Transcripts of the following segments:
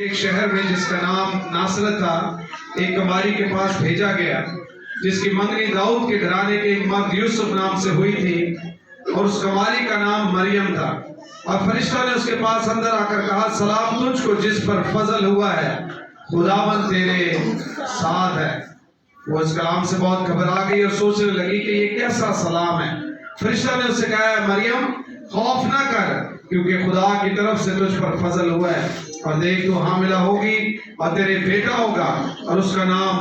ایک شہر میں جس کا نام ناصرت تھا، ایک کماری کے پاس بھیجا گیا جس کی منگنی داؤد کے گھرانے کے ایک مرد یوسف نام سے ہوئی تھی اور اس کماری کا نام مریم تھا۔ اور فرشتہ نے اس کے پاس اندر آ کر کہا، سلام تجھ کو جس پر فضل ہوا ہے، خداوند تیرے ساتھ ہے۔ وہ اس کلام سے بہت گھبرا گئی اور سوچنے لگی کہ یہ کیسا سلام ہے۔ فرشتہ نے اس سے کہا، مریم خوف نہ کر، کیونکہ خدا کی طرف سے تجھ پر فضل ہوا ہے، اور دیکھ تو حاملہ ہوگی اور تیرے بیٹا ہوگا اور اس کا نام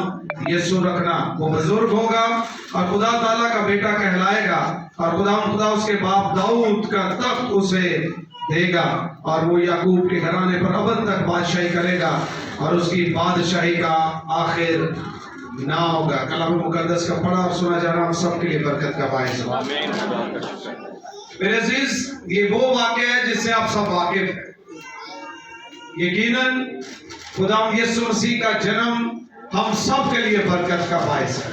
یسوع رکھنا۔ وہ بزرگ ہوگا اور خدا تعالیٰ کا بیٹا کہلائے گا، اور خدا اس کے باپ داؤد کا تخت اسے دے گا، اور وہ یعقوب کے گھرانے پر ابد تک بادشاہی کرے گا، اور اس کی بادشاہی کا آخر نہ ہوگا۔ کلام مقدس کا پڑھا اور سنا جانا ہم سب کے لیے برکت کا باعث ہو۔ میرے عزیز، یہ وہ واقعہ ہے جس سے آپ سب واقف ہیں۔ یقیناً خدا یسوع مسیح کا جنم ہم سب کے لیے برکت کا باعث ہے،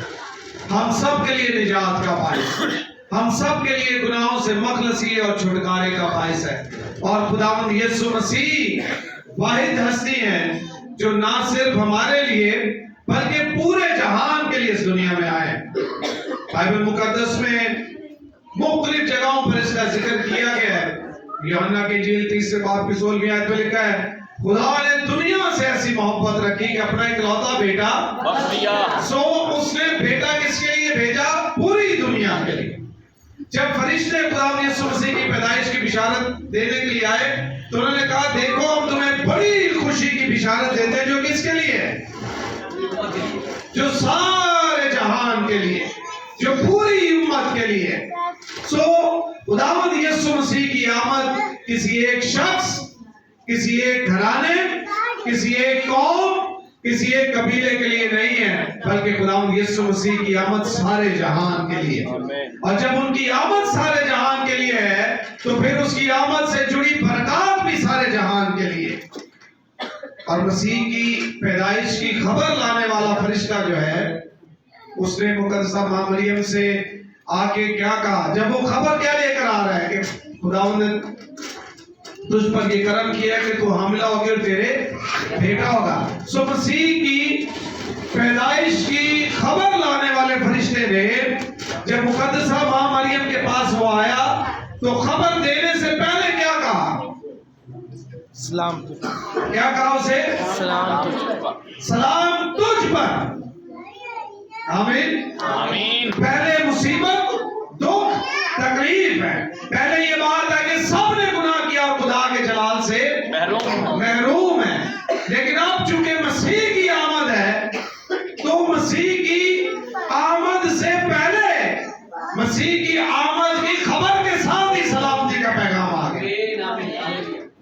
ہم سب کے لیے نجات کا باعث ہے، ہم سب کے لیے گناہوں سے مخلصی اور چھٹکارے کا باعث ہے۔ اور خداوند یسوع مسیح واحد ہستی ہیں جو نہ صرف ہمارے لیے بلکہ پورے جہان کے لیے اس دنیا میں آئے۔ بائبل مقدس میں مختلف جگہوں پر اس کا ذکر کیا گیا ہے۔ یوحنا کی انجیل 30 باب کی 16ویں آیت میں لکھا ہے، خدا نے دنیا سے ایسی محبت رکھی کہ اپنا اکلوتا بیٹا بخش دیا۔ اس نے بیٹا کس کے لیے بھیجا؟ پوری دنیا کے لیے۔ جب فرشتے خدا یسوع مسیح کی پیدائش کی بشارت دینے کے لیے آئے تو انہوں نے کہا، دیکھو ہم تمہیں بڑی خوشی کی بشارت دیتے ہیں، جو کس کے لیے ہے؟ جو سارے جہان کے لیے، جو پوری امت کے لیے۔ خداوند یسوع مسیح کی آمد کسی ایک شخص، کسی ایک گھرانے، کسی ایک قوم، کسی ایک قبیلے کے لیے نہیں ہے، بلکہ خداوند یسوع مسیح کی آمد سارے جہان کے لیے۔ اور جب ان کی آمد سارے جہان کے لیے ہے تو پھر اس کی آمد سے جڑی برکات بھی سارے جہان کے لیے۔ اور مسیح کی پیدائش کی خبر لانے والا فرشتہ جو ہے، اس نے مقدسہ ماں مریم سے آ کے کیا کہا؟ جب وہ خبر کیا لے کر آ رہا ہے کہ خداوند نے تجھ پر یہ کرم کیا کہ تو حاملہ ہوگی اور تیرے بیٹا ہوگا۔ مسیح کی پیدائش کی خبر لانے والے فرشتے نے جب مقدسہ ماں مریم کے پاس وہ آیا تو خبر دینے سے پہلے کیا کہا؟ سلام تجھ پر۔ کیا کہا اسے؟ سلام تجھ پر۔ سلام تجھ پر۔ آمین آمین۔ پہلے مصیبت، دکھ، تکلیف ہے۔ پہلے یہ بات ہے کہ سب نے گناہ کیا اور خدا کے جلال سے محروم ہے۔ لیکن اب چونکہ مسیح کی آمد ہے تو مسیح کی آمد سے پہلے، مسیح کی آمد کی خبر کے ساتھ ہی سلامتی کا پیغام آ گیا۔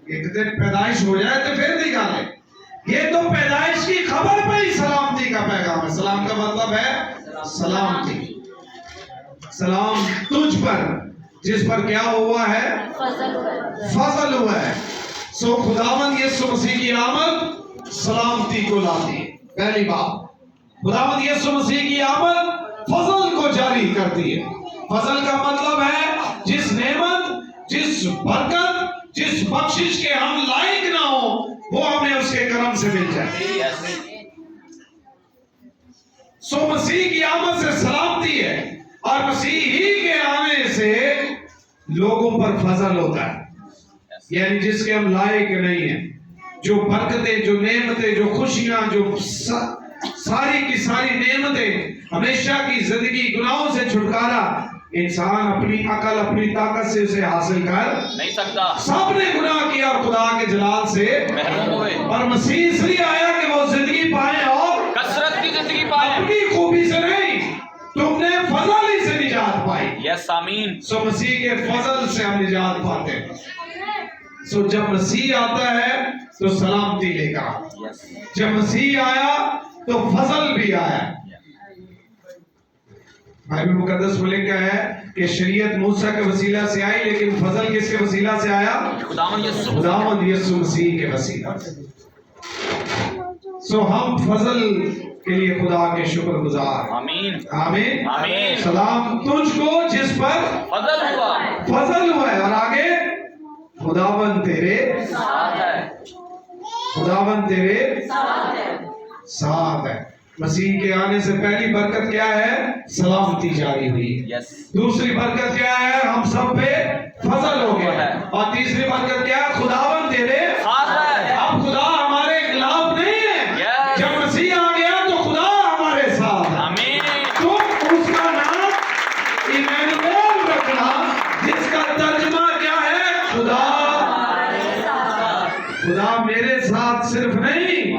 ایک دن پیدائش ہو جائے تو پھر نکالے، یہ تو پیدائش کی خبر پہ ہی سلامتی کا پیغام ہے۔ سلام کا مطلب ہے سلامتی۔ سلام تجھ پر، جس پر کیا ہوا ہے؟ فضل ہوا ہے۔ خداوند یسوع مسیح کی آمد سلامتی کو لاتی ہے۔ پہلی بات، خداوند یسوع مسیح کی آمد فضل کو جاری کرتی ہے۔ فضل کا مطلب ہے جس نعمت، جس برکت، جس بخشش کے ہم لائق نہ ہوں، وہ ہمیں اس کے کرم سے مل جائے۔ مسیح کی آمد سے سلامتی ہے، اور مسیح ہی کے آنے سے لوگوں پر فضل ہوتا ہے، یعنی جس کے ہم لائق نہیں ہیں۔ جو برکتیں، جو نعمتیں، جو خوشیاں، جو ساری کی ساری نعمتیں، ہمیشہ کی زندگی، گناہوں سے چھٹکارا، انسان اپنی عقل، اپنی طاقت سے اسے حاصل کر نہیں سکتا۔ سب نے گناہ کیا اور خدا کے جلال سے محروم ہوئے، اور مسیح اس لیے آیا کہ وہ زندگی پائے اور کثرت کی زندگی پائے، اپنی خوبی سے نہیں، تم نے فضل ہی سے نجات پائی۔ یس آمین۔ مسیح کے فضل سے ہم نجات پاتے ہیں۔ جب مسیح آتا ہے تو سلامتی لے کر آتا ہے، جب مسیح آیا تو فضل بھی آیا۔ بائبل مقدس میں لکھا ہے کہ شریعت موسیٰ کے وسیلہ سے آئی، لیکن فضل کس کے وسیلہ سے آیا؟ خداوند یسوع مسیح کے وسیلہ سے۔ ہم فضل کے لیے خدا کے شکر گزار۔ آمین آمین آمین۔ سلام تجھ کو جس پر فضل ہوا ہے، اور آگے خداوند تیرے ساتھ ہے۔ खुदावन तेरे साथ है। मसीह के आने से पहली बरकत क्या है? सलामती जारी हुई। यस। दूसरी बरकत क्या है? हम सब पे फजल हो गया। और तीसरी बरकत क्या है? खुदावन तेरे साथ है। अब खुदा हमारे खिलाफ नहीं है। Yes. जब मसीह आ गया तो खुदा हमारे साथ है। आमीन। तो उसका नाम इमैनुएल रखना, जिसका तर्जुमा क्या है? खुदा। खुदा मेरे साथ सिर्फ नहीं,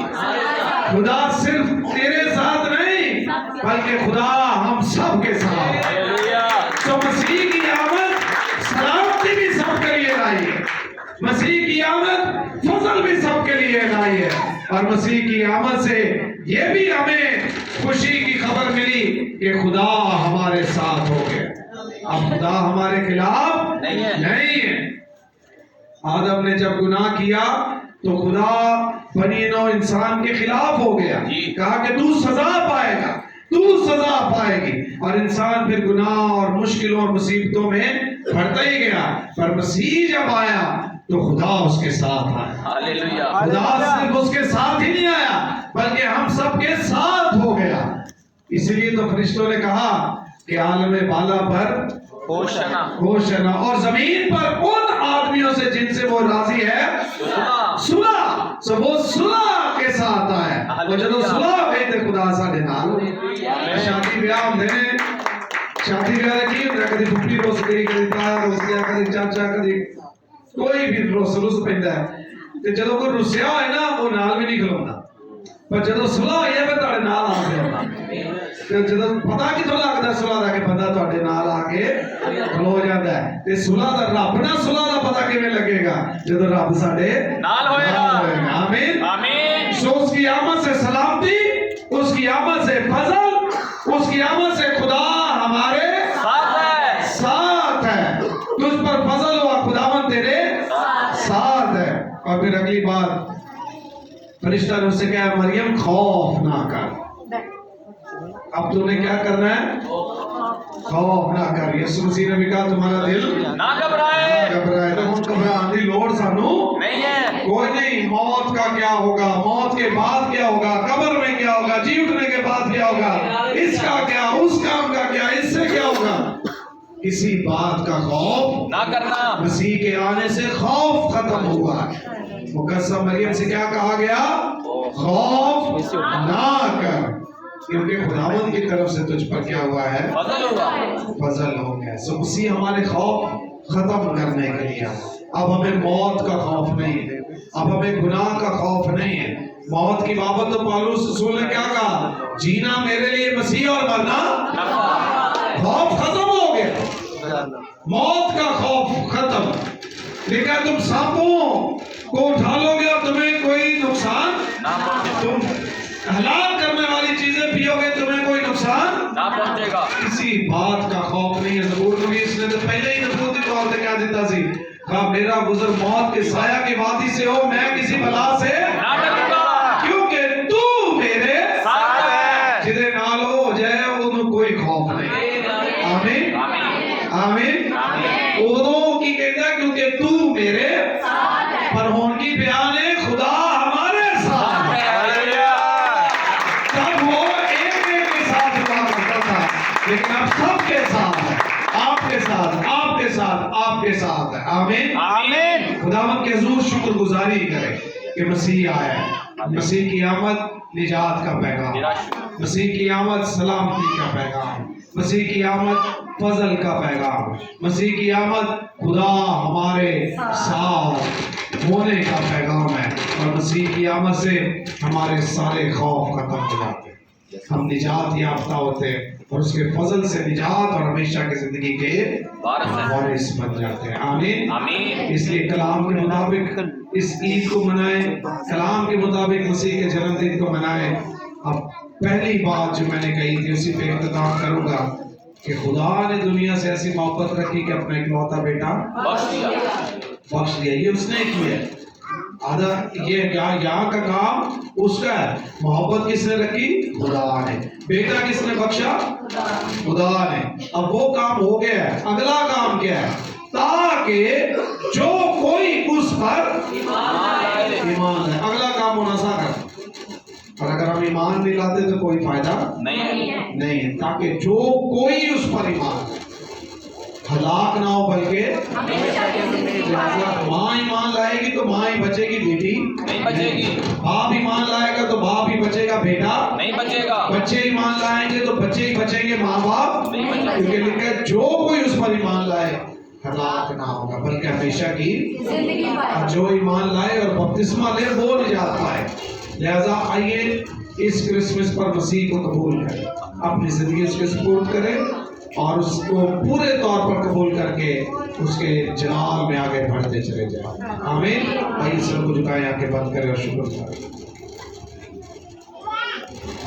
खुदा सिर्फ तेरे साथ नहीं, बल्कि खुदा हम सब के साथ है। हालेलुया। तो मसीह की आमद सलामती भी सबके लिए लाई है, मसीह की आमद फजल भी सबके लिए लाई है। और मसीह की आमद से ये भी हमें खुशी की खबर मिली कि खुदा हमारे साथ हो गया। अब खुदा हमारे खिलाफ नहीं है। नहीं है। आदम ने जब गुनाह किया तो खुदा बनी नौ इंसान के खिलाफ हो गया, जी। कहा कि तू सजा पाएगा, तू सजा पाएगी। और इंसान फिर गुनाह और मुश्किलों और मुसीबतों में बढ़ता ही गया। पर मसीह जब आया तो खुदा उसके साथ आया। हालेलुया। खुदा सिर्फ उसके साथ ही नहीं आया, बल्कि हम सबके साथ हो गया। इसलिए तो फरिश्तों ने कहा कि आलम बाला पर होशना। होशना, और जमीन पर उन आदमियों से जिनसे वो राजी है सुलह। सो वो सुलह के साथ आया। और जब सुलह हुई तो खुदा साडे नाल शादी ब्याह होंदे ने, शादी ब्याह दा की हुंदा, कदी फुफी रोस गई, कदी ताया रोस गया, कदी चाचा, कदी कोई भी रुस पैंदा है। ते जदों कोई रुसिया होए ना वो नाल भी नहीं खलोंदा, पर जदों सुलह होई है फिर तुहाडे नाल आ जांदा। ते जदों पता किथों लगदा सुलह दा कि बंदा तुहाडे नाल आके खलो जांदा है। ते सुलह दा रब ना सुलह दा पता किवें लगेगा? जदों रब साडे नाल होएगा। आमीन आमीन। सो उसकी आमद से सलामती, उसकी आमद से फजल, उसकी आमद से खुदा हमारे साथ है। तुझ पर फजल हुआ, खुदावन तेरे साथ है। और फिर अगली बात फरिश्ता ने उससे कहा, मरियम खौफ ना कर। अब तूने क्या करना है? खौफ ना कर। यीशु मसीह ने भी कहा तुम्हारा दिल ना घबराए। घबराए। तो हम घबराने की लोड़ सानू नहीं है। कोई नहीं। मौत का क्या होगा, मौत के बाद क्या होगा, कब्र में क्या होगा, जी उठने के बाद क्या होगा, इसका क्या, उस काम का क्या, इससे क्या होगा, किसी बात का खौफ ना करना। मसीह के आने से खौफ खत्म हुआ है। मुकद्दस मरियम से क्या कहा गया? खौफ ना कर, क्योंकि खुदावंद की तरफ से तुझ पर क्या हुआ है? फजल हुआ। फजल हो गया। सो मसीह हमारे खौफ खत्म करने के लिए। अब हमें मौत का खौफ नहीं है, अब हमें गुनाह का खौफ नहीं है। मौत की बाबत तो पौलुस रसूल ने क्या कहा? जीना मेरे लिए मसीह और मरना खौफ खत्म हो गया। मौत का खौफ खत्म। लेकिन तुम सांपों को उठा लोगे और तुम्हें कोई नुकसान, तुम हलाक करने वाली चीजें पियोगे तुम्हें कोई नुकसान ना पहुंचेगा। किसी बात का खौफ नहीं है। ज़बूर नवीस ने तो पहले ही नबूवती तौर पे क्या देता सी? कहा मेरा गुजर मौत के साया की वादी से हो, मैं किसी बला से ना डरूंगा, क्योंकि तू मेरे साथ है। जिदे नाल हो जाए उन्हें कोई खौफ नहीं। आमीन आमीन। उदों की कहता क्योंकि तू मेरे पर होन की बयान है खुदा हमारे साथ है। तब वो एक के साथ हुआ करता था, लेकिन अब सबके साथ है, आपके साथ, आपके साथ, आपके साथ है। आमीन आमीन। खुदावंद के हुजूर शुक्रगुजारी करें कि मसीह आया है। मसीह की आमद निजात का पैगाम, मसीह की आमद सलामती का पैगाम, मसीह की आमद फजल का पैगाम, मसीह की आमद खुदा हमारे साथ होने का पैगाम है। और मसीह की आमद से हमारे सारे खौफ खत्म हो जाते हैं, हम निजात याफ्ता होते हैं और उसके फजल से निजात और हमेशा की जिंदगी के वारिस बन जाते हैं। आमीन आमीन। इसलिए कलाम के मुताबिक इस ईद को मनाएं, कलाम के मुताबिक मसीह के जन्मदिन को मनाएं। अब पहली बात जो मैंने कही थी उसी पे इख्तिताम करूंगा कि खुदा ने दुनिया से ऐसी मोहब्बत रखी कि अपना इकलौता बेटा बख्श दिया। ये उसने किया। आधा ये क्या यहाँ का काम उसका है। मोहब्बत किसने रखी? खुदा ने। बेटा किसने बख्शा? खुदा ने। अब वो काम हो गया है, अगला काम क्या है? ताकि जो कोई उस पर ईमान है। अगला काम का मुनासा कर। और अगर हम ईमान नहीं लाते तो कोई फायदा नहीं है। नहीं है, ताकि जो कोई उस पर ईमान हलाक ना हो बल्कि माँ ईमान लाएगी तो माँ ही बचेगी, बेटी नहीं बचेगी। बाप ईमान लाएगा तो बाप ही बचेगा, बेटा नहीं बचेगा। बच्चे ईमान लाएंगे तो बच्चे ही बचेंगे, माँ बाप नहीं बचेंगे। क्योंकि लिखा है जो कोई उस पर ईमान लाए हलाक ना होगा बल्कि हमेशा की जिंदगी और जो ईमान लाए और बपतिस्मा ले वो निजात पाए। लिहाजा आइए इस क्रिसमस पर मसीह को कबूल करें, अपनी जिंदगी उसके सुपुर्द करें और उसको पूरे तौर पर कबूल करके उसके जलाल में आगे बढ़ते चले जाएं। आमीन। आइए सबको झुकाएं, आंखें बंद करें और शुक्र करें।